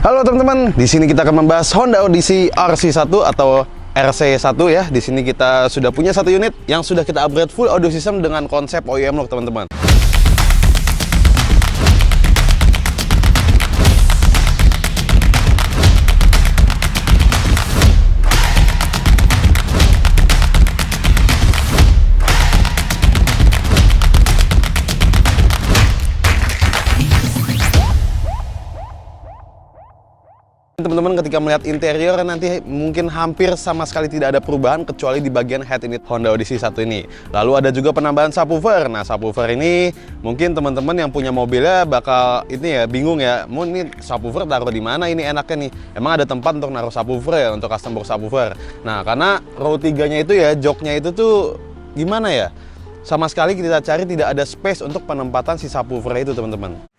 Halo teman-teman, di sini kita akan membahas Honda Odyssey RC1 atau RC1 ya. Di sini kita sudah punya satu unit yang sudah kita upgrade full audio system dengan konsep OEM lock teman-teman. Teman-teman ketika melihat interior nanti mungkin hampir sama sekali tidak ada perubahan kecuali di bagian head unit Honda Odyssey 1 ini. Lalu ada juga penambahan subwoofer. Nah, subwoofer ini mungkin teman-teman yang punya mobilnya bakal ini ya bingung ya. Mau ini subwoofer taruh di mana ini enaknya nih? Emang ada tempat untuk naruh subwoofer ya untuk custom box subwoofer. Nah, karena row 3-nya itu ya joknya itu tuh gimana ya? Sama sekali kita cari tidak ada space untuk penempatan si subwoofer itu, teman-teman.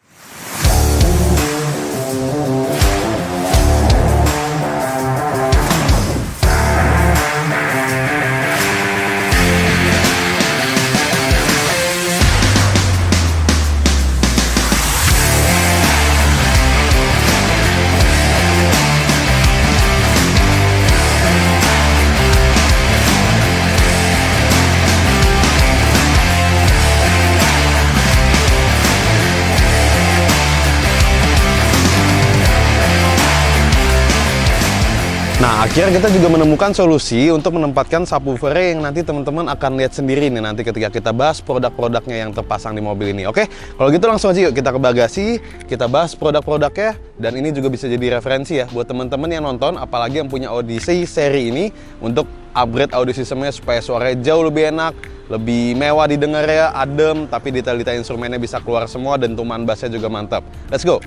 Nah, akhirnya kita juga menemukan solusi untuk menempatkan subwoofer yang nanti teman-teman akan lihat sendiri nih nanti ketika kita bahas produk-produknya yang terpasang di mobil ini. Oke, kalau gitu langsung aja yuk kita ke bagasi, kita bahas produk-produknya, dan ini juga bisa jadi referensi ya buat teman-teman yang nonton, apalagi yang punya Odyssey seri ini untuk upgrade audio systemnya supaya suaranya jauh lebih enak, lebih mewah didengar ya, adem, tapi detail-detail instrumennya bisa keluar semua dan tuman bassnya juga mantap. Let's go!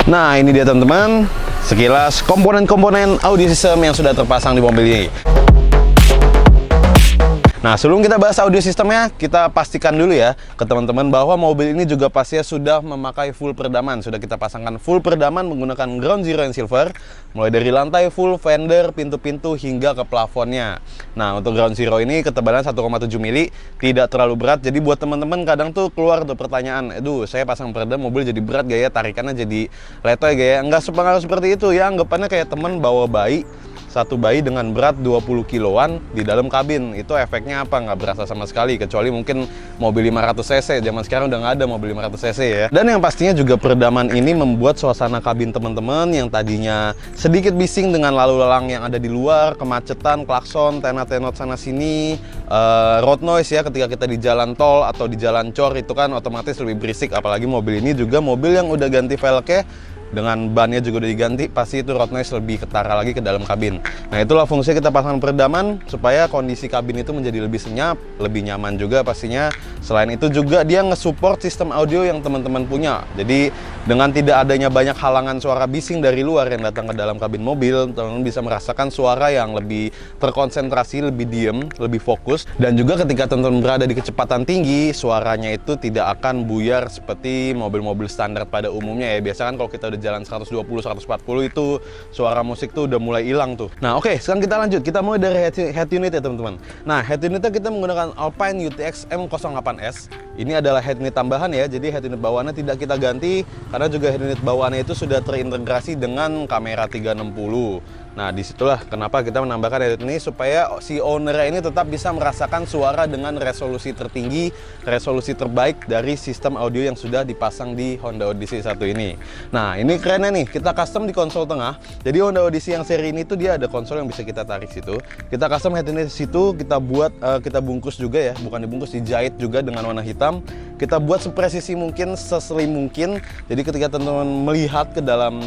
Nah, ini dia teman-teman, sekilas komponen-komponen audio system yang sudah terpasang di mobil ini. Nah, sebelum kita bahas audio sistemnya, kita pastikan dulu ya ke teman-teman bahwa mobil ini juga pastinya sudah memakai full peredaman. Sudah kita pasangkan full peredaman menggunakan Ground Zero and Silver, mulai dari lantai full, fender, pintu-pintu hingga ke plafonnya. Nah, untuk Ground Zero ini ketebalan 1,7 mili, tidak terlalu berat. Jadi buat teman-teman kadang tuh keluar tuh pertanyaan, aduh saya pasang peredam mobil jadi berat gaya, tarikannya jadi letoy gaya. Enggak sepengaruh seperti itu ya, anggapannya kayak temen bawa bayi. Satu bayi dengan berat 20 kiloan di dalam kabin, itu efeknya apa? Nggak berasa sama sekali, kecuali mungkin mobil 500 cc. Zaman sekarang udah nggak ada mobil 500 cc ya. Dan yang pastinya juga peredaman ini membuat suasana kabin teman-teman yang tadinya sedikit bising dengan lalu lalang yang ada di luar, kemacetan, klakson, tenat-tenot sana sini, road noise ya ketika kita di jalan tol atau di jalan cor itu kan otomatis lebih berisik. Apalagi mobil ini juga mobil yang udah ganti velgnya, dengan bannya juga udah diganti, pasti itu road noise lebih ketara lagi ke dalam kabin. Nah, itulah fungsi kita pasang peredaman supaya kondisi kabin itu menjadi lebih senyap, lebih nyaman juga pastinya. Selain itu juga dia nge-support sistem audio yang teman-teman punya. Jadi dengan tidak adanya banyak halangan suara bising dari luar yang datang ke dalam kabin mobil, teman-teman bisa merasakan suara yang lebih terkonsentrasi, lebih diem, lebih fokus. Dan juga ketika teman-teman berada di kecepatan tinggi, suaranya itu tidak akan buyar seperti mobil-mobil standar pada umumnya ya. Biasanya kan kalau kita udah jalan 120, 140 itu suara musik tuh udah mulai hilang tuh. Nah, oke, sekarang kita lanjut. Kita mulai dari head unit ya teman-teman. Nah, head unitnya kita menggunakan Alpine UTX M08S. Ini adalah head unit tambahan ya. Jadi head unit bawaannya tidak kita ganti karena juga head unit bawaannya itu sudah terintegrasi dengan kamera 360. Nah, disitulah kenapa kita menambahkan head unit ini supaya si owner ini tetap bisa merasakan suara dengan resolusi tertinggi, resolusi terbaik dari sistem audio yang sudah dipasang di Honda Odyssey 1 ini. Nah, ini kerennya nih, kita custom di konsol tengah. Jadi Honda Odyssey yang seri ini tuh dia ada konsol yang bisa kita tarik situ. Kita custom head unit situ, kita buat, kita bungkus juga ya, bukan dibungkus, dijahit juga dengan warna hitam. Kita buat sepresisi mungkin, seslim mungkin. Jadi ketika teman-teman melihat ke dalam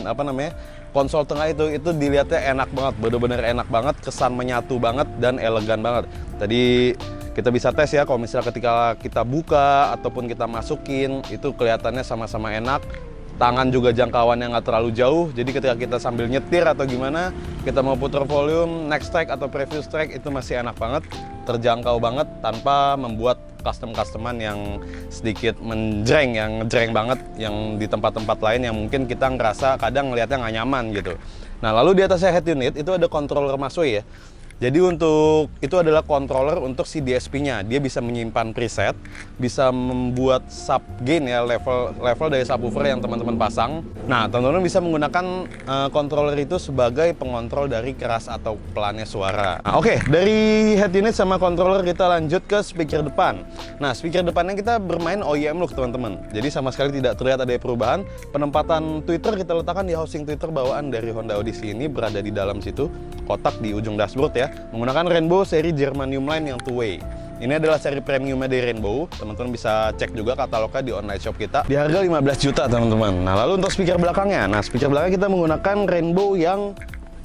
konsol tengah itu dilihatnya enak banget, bener-bener enak banget, kesan menyatu banget dan elegan banget. Tadi kita bisa tes ya, kalau misalnya ketika kita buka ataupun kita masukin itu kelihatannya sama-sama enak. Tangan juga jangkauannya nggak terlalu jauh, jadi ketika kita sambil nyetir atau gimana, kita mau putar volume, next track atau previous track itu masih enak banget, terjangkau banget tanpa membuat custom-customan yang sedikit menjreng, yang ngejreng banget, yang di tempat-tempat lain yang mungkin kita ngerasa kadang ngelihatnya nggak nyaman gitu. Nah, lalu di atasnya head unit itu ada controller Masway ya. Jadi untuk itu adalah controller untuk si DSP-nya. Dia bisa menyimpan preset, bisa membuat sub gain ya, level dari subwoofer yang teman-teman pasang. Nah, teman-teman bisa menggunakan controller itu sebagai pengontrol dari keras atau pelannya suara. Nah, oke, dari head unit sama controller kita lanjut ke speaker depan. Nah, speaker depannya kita bermain OEM look teman-teman. Jadi sama sekali tidak terlihat ada perubahan. Penempatan tweeter kita letakkan di housing tweeter bawaan dari Honda Odyssey ini, berada di dalam situ, kotak di ujung dashboard ya. Menggunakan Rainbow seri Germanium line yang two-way. Ini adalah seri premiumnya dari Rainbow. Teman-teman bisa cek juga katalognya di online shop kita. Di harga 15 juta teman-teman. Nah, lalu untuk speaker belakangnya. Nah, speaker belakang kita menggunakan Rainbow yang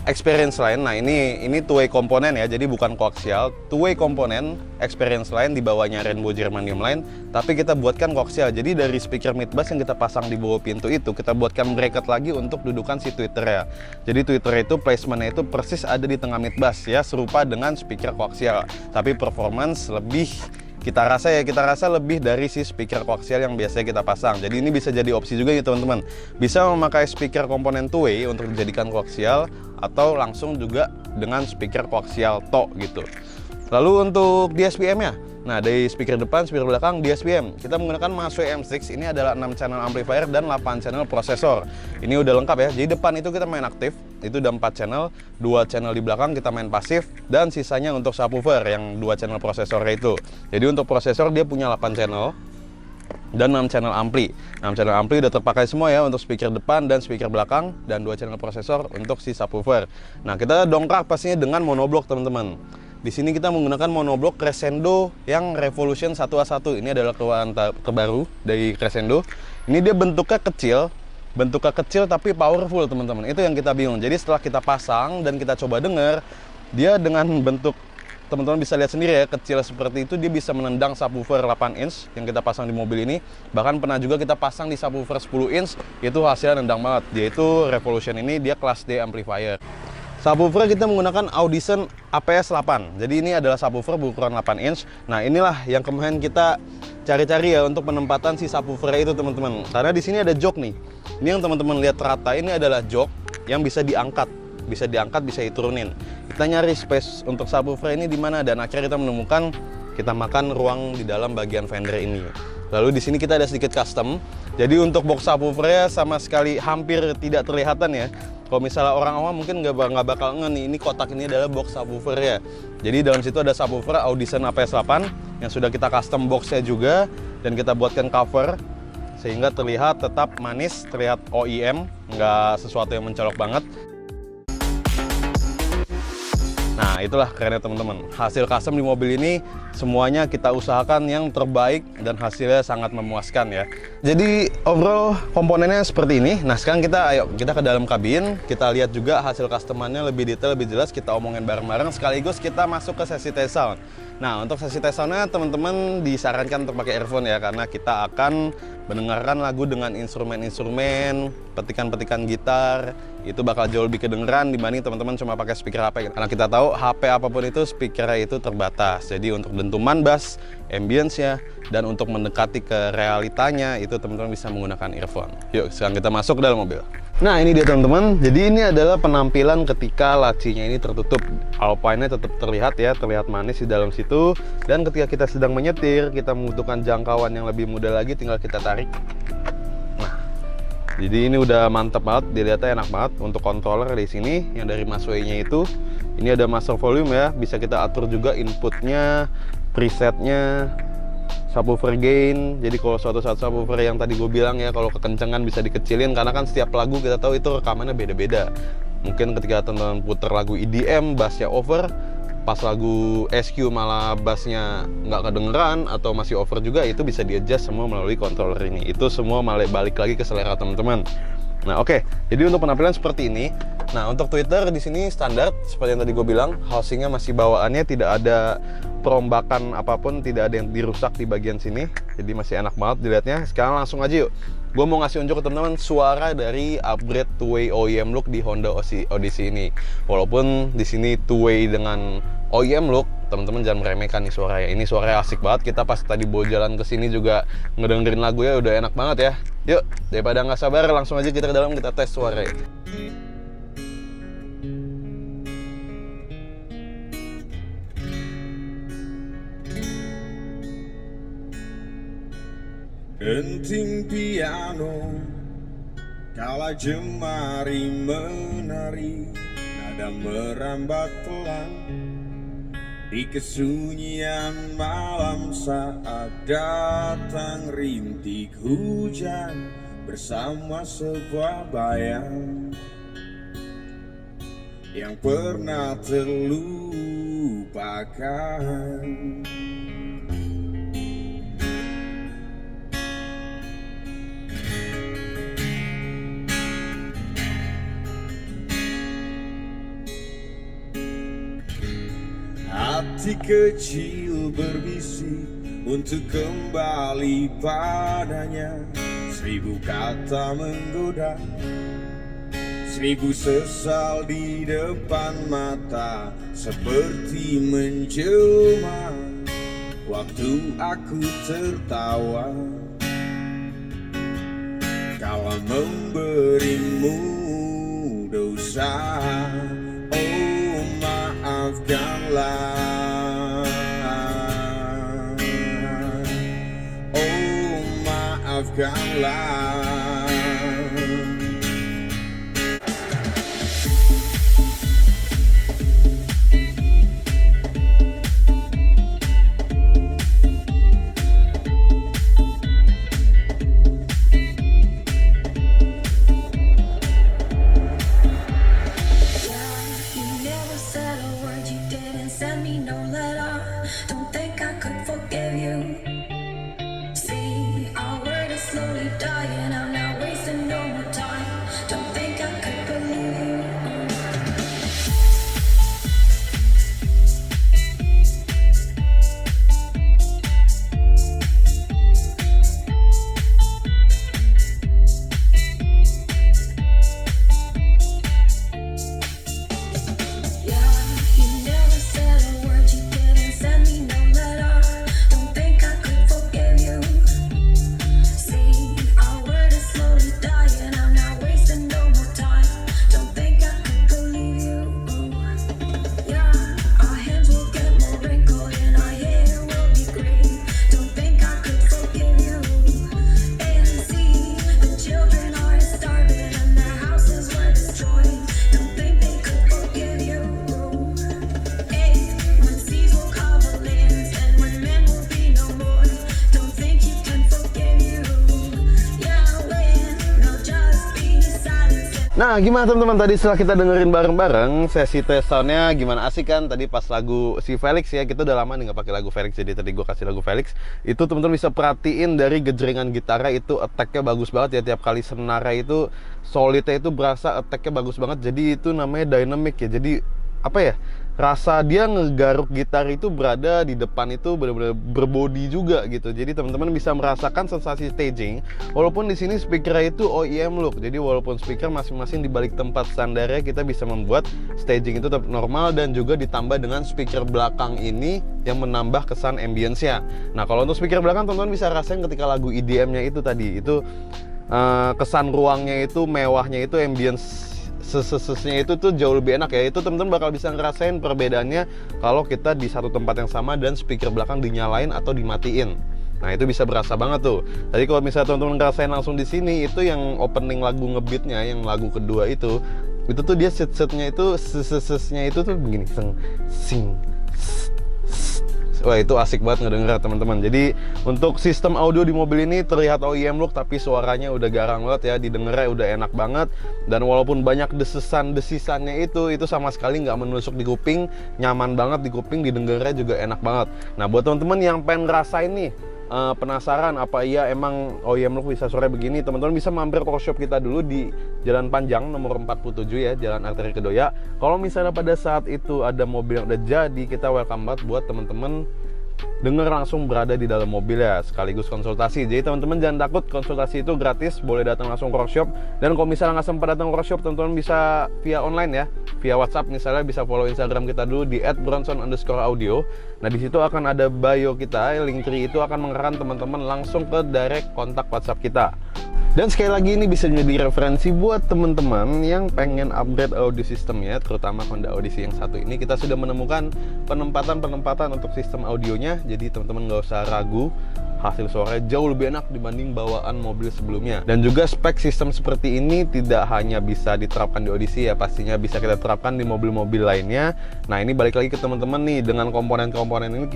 experience line. Nah, ini two-way komponen ya, jadi bukan koaksial. Two-way komponen, experience line di bawahnya Rainbow Germanium line, tapi kita buatkan koaksial. Jadi dari speaker mid bass yang kita pasang di bawah pintu itu, kita buatkan bracket lagi untuk dudukan si tweeter ya. Jadi tweeter itu placementnya itu persis ada di tengah mid bass ya, serupa dengan speaker koaksial. Tapi performance lebih kita rasa lebih dari si speaker koaksial yang biasanya kita pasang. Jadi ini bisa jadi opsi juga ya teman-teman. Bisa memakai speaker komponen two-way untuk dijadikan koaksial, atau langsung juga dengan speaker koaksial to gitu. Lalu untuk DSPM-nya, nah dari speaker depan, speaker belakang, DSPM kita menggunakan Masway M6. Ini adalah 6 channel amplifier dan 8 channel prosesor. Ini udah lengkap ya. Jadi depan itu kita main aktif, itu udah 4 channel, 2 channel di belakang kita main pasif, dan sisanya untuk subwoofer yang 2 channel prosesornya itu. Jadi untuk prosesor dia punya 8 channel dan 6 channel ampli. 6 channel ampli udah terpakai semua ya untuk speaker depan dan speaker belakang, dan 2 channel prosesor untuk si subwoofer. Nah, kita dongkrak pastinya dengan monoblock teman-teman. Di sini kita menggunakan monoblock Crescendo yang Revolution 1A1. Ini adalah keluaran terbaru dari Crescendo. Ini dia bentuknya kecil tapi powerful teman-teman. Itu yang kita bingung. Jadi setelah kita pasang dan kita coba denger, dia dengan bentuk, teman-teman bisa lihat sendiri ya, kecil seperti itu, dia bisa menendang subwoofer 8 inch yang kita pasang di mobil ini. Bahkan pernah juga kita pasang di subwoofer 10 inch, itu hasilnya nendang banget. Dia itu Revolution ini dia kelas D amplifier. Subwoofer kita menggunakan Audition APS 8. Jadi ini adalah subwoofer berukuran 8 inch. Nah, inilah yang kemarin kita cari-cari ya untuk penempatan si subwoofer itu teman-teman. Karena di sini ada jok nih. Ini yang teman-teman lihat rata, ini adalah jok yang bisa diangkat, bisa diturunin. Kita nyari space untuk subwoofer ini di mana, dan akhirnya kita menemukan, kita makan ruang di dalam bagian fender ini. Lalu di sini kita ada sedikit custom. Jadi untuk box subwoofernya sama sekali hampir tidak terlihatan ya. Kalau misalnya orang awam mungkin nggak bakal nge nih, ini kotak ini adalah box subwoofer ya. Jadi dalam situ ada subwoofer Audition APS 8 yang sudah kita custom boxnya juga, dan kita buatkan cover sehingga terlihat tetap manis, terlihat OEM, nggak sesuatu yang mencolok banget. Nah, itulah kerennya teman-teman. Hasil custom di mobil ini semuanya kita usahakan yang terbaik dan hasilnya sangat memuaskan ya. Jadi overall komponennya seperti ini. Nah, sekarang kita ke dalam kabin, kita lihat juga hasil customannya lebih detail, lebih jelas, kita omongin bareng-bareng, sekaligus kita masuk ke sesi test sound. Nah, untuk sesi test soundnya teman-teman disarankan untuk pakai earphone ya, karena kita akan mendengarkan lagu dengan instrumen-instrumen, petikan-petikan gitar, itu bakal jauh lebih kedengeran dibanding teman-teman cuma pakai speaker HP. Karena kita tahu HP apapun itu speakernya itu terbatas. Jadi untuk dentuman bass, ambience-nya, dan untuk mendekati ke realitanya itu teman-teman bisa menggunakan earphone. Yuk, sekarang kita masuk ke dalam mobil. Nah, ini dia teman-teman. Jadi ini adalah penampilan ketika lacinya ini tertutup. Alpine-nya tetap terlihat ya, terlihat manis di dalam situ. Dan ketika kita sedang menyetir, kita membutuhkan jangkauan yang lebih mudah lagi, tinggal kita tarik. Nah, jadi ini udah mantep banget, dilihatnya enak banget. Untuk controller di sini yang dari Masway-nya itu, ini ada master volume ya, bisa kita atur juga inputnya, presetnya, subwoofer gain. Jadi kalau suatu saat subwoofer yang tadi gue bilang ya, kalau kekencengan bisa dikecilin, karena kan setiap lagu kita tahu itu rekamannya beda-beda. Mungkin ketika teman-teman puter lagu EDM, bassnya over, pas lagu SQ malah bassnya nggak kedengeran atau masih over juga, itu bisa di-adjust semua melalui controller ini. Itu semua malah balik lagi ke selera teman-teman. Nah, oke. Jadi untuk penampilan seperti ini. Nah, untuk Twitter di sini standar seperti yang tadi gue bilang, housingnya masih bawaannya, tidak ada perombakan apapun, tidak ada yang dirusak di bagian sini. Jadi masih enak banget dilihatnya. Sekarang langsung aja yuk. Gue mau ngasih unjuk ke teman-teman suara dari upgrade two-way OEM look di Honda Odyssey ini. Walaupun di sini two-way dengan OEM look, teman-teman jangan meremehkan nih suaranya. Ini suaranya asik banget. Kita pas tadi bawa jalan ke sini juga ngedengerin lagunya udah enak banget ya. Yuk, daripada nggak sabar, langsung aja kita ke dalam, kita tes. suaranya. Denting piano kala jemari menari, nada merambat pelan di kesunyian malam saat datang rintik hujan bersama sebuah bayang yang pernah terlupakan. Hati kecil berbisik untuk kembali padanya. 1000 kata menggoda, 1000 sesal di depan mata, seperti menjelma waktu aku tertawa kala memberimu dosa. Oh, maafkanlah, oh maafkanlah. Send me no letter. Don't think I could forgive you. See, our word is slowly dying. I'm not wasting no more time. Don't think I could believe you. Nah, gimana teman-teman, tadi setelah kita dengerin bareng-bareng sesi tes soundnya gimana, asik kan? Tadi pas lagu si Felix ya, kita udah lama nih nggak pakai lagu Felix, jadi tadi gue kasih lagu Felix. Itu teman-teman bisa perhatiin dari gejrengan gitarnya itu attack-nya bagus banget ya, tiap kali senarnya itu solidnya itu berasa attack-nya bagus banget. Jadi itu namanya dynamic ya, jadi apa ya, rasa dia ngegaruk gitar itu berada di depan itu benar-benar berbody juga gitu. Jadi teman-teman bisa merasakan sensasi staging walaupun di sini speakernya itu OEM look. Jadi walaupun speaker masing-masing di balik tempat standarnya, kita bisa membuat staging itu tetap normal dan juga ditambah dengan speaker belakang ini yang menambah kesan ambience-nya. Nah, kalau untuk speaker belakang teman-teman bisa rasain ketika lagu EDM-nya itu tadi itu kesan ruangnya itu mewahnya itu ambience sesesnya itu tuh jauh lebih enak ya. Itu teman-teman bakal bisa ngerasain perbedaannya kalau kita di satu tempat yang sama dan speaker belakang dinyalain atau dimatiin. Nah, itu bisa berasa banget tuh. Tadi kalau misalnya teman-teman ngerasain langsung di sini, itu yang opening lagu ngebeatnya, yang lagu kedua itu tuh dia set-setnya itu sesesnya itu tuh begini, sing. Wah, itu asik banget ngedenger teman-teman. Jadi untuk sistem audio di mobil ini terlihat OEM look, tapi suaranya udah garang banget ya, didengarnya udah enak banget. Dan walaupun banyak desisannya itu sama sekali nggak menusuk di kuping, nyaman banget di kuping, didengarnya juga enak banget. Nah, buat teman-teman yang pengen ngerasain nih, penasaran apa iya emang OEM look bisa suara begini, teman-teman bisa mampir ke workshop kita dulu di Jalan Panjang nomor 47 ya, Jalan Arteri Kedoya. Kalau misalnya pada saat itu ada mobil yang udah jadi, kita welcome banget buat teman-teman denger langsung berada di dalam mobil ya, sekaligus konsultasi. Jadi teman-teman jangan takut, konsultasi itu gratis, boleh datang langsung ke workshop. Dan kalau misalnya nggak sempat datang ke workshop, teman-teman bisa via online ya, via WhatsApp misalnya, bisa follow Instagram kita dulu di @bronson_audio. Nah, di situ akan ada bio kita, link tree itu akan mengarahkan teman-teman langsung ke direct kontak WhatsApp kita. Dan sekali lagi ini bisa jadi referensi buat teman-teman yang pengen upgrade audio sistemnya, terutama Honda Odyssey yang satu ini. Kita sudah menemukan penempatan untuk sistem audionya, jadi teman-teman nggak usah ragu hasil suaranya jauh lebih enak dibanding bawaan mobil sebelumnya. Dan juga spek sistem seperti ini tidak hanya bisa diterapkan di Odyssey ya, pastinya bisa kita terapkan di mobil-mobil lainnya. Nah ini balik lagi ke teman-teman nih, dengan komponen-komponen ini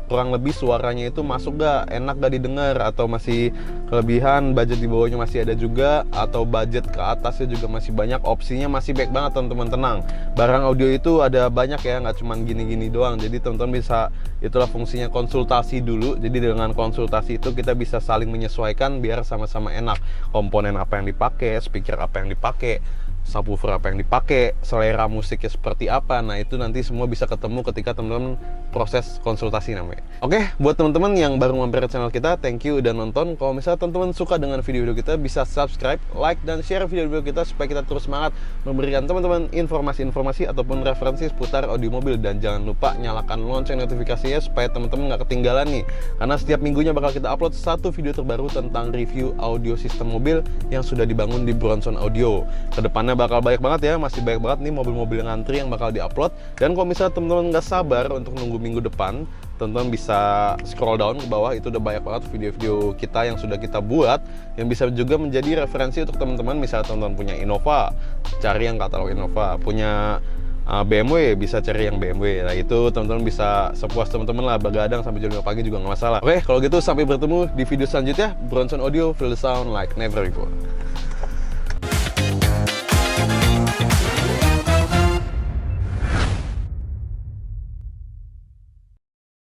kurang lebih suaranya itu masuk gak, enak gak didengar, atau masih kelebihan, budget di bawahnya masih ada juga, atau budget ke atasnya juga masih banyak, opsinya masih baik banget teman-teman. Tenang, barang audio itu ada banyak ya, nggak cuma gini-gini doang. Jadi teman-teman bisa, itulah fungsinya konsultasi dulu. Jadi dengan konsultasi itu kita bisa saling menyesuaikan biar sama-sama enak. Komponen apa yang dipakai, speaker apa yang dipakai, subwoofer apa yang dipakai, selera musiknya seperti apa. Nah itu nanti semua bisa ketemu ketika teman-teman proses konsultasi namanya. Oke, buat teman-teman yang baru mampir ke channel kita, thank you udah nonton. Kalau misalnya teman-teman suka dengan video-video kita, bisa subscribe, like, dan share video-video kita supaya kita terus semangat memberikan teman-teman informasi-informasi ataupun referensi seputar audio mobil. Dan jangan lupa nyalakan lonceng notifikasinya supaya teman-teman nggak ketinggalan nih, karena setiap minggunya bakal kita upload satu video terbaru tentang review audio sistem mobil yang sudah dibangun di Bronson Audio. Kedepannya bakal banyak banget ya, masih banyak banget nih mobil-mobil yang ngantri yang bakal diupload. Dan kalau misalnya teman-teman nggak sabar untuk nunggu minggu depan, teman-teman bisa scroll down ke bawah, itu udah banyak banget video-video kita yang sudah kita buat, yang bisa juga menjadi referensi untuk teman-teman. Misalnya teman-teman punya Innova, cari yang katalog Innova, punya BMW, bisa cari yang BMW. Nah itu teman-teman bisa sepuas teman-teman lah, begadang sampai jam 5 pagi juga nggak masalah. Oke, kalau gitu sampai bertemu di video selanjutnya. Bronson Audio, feel the sound like never before.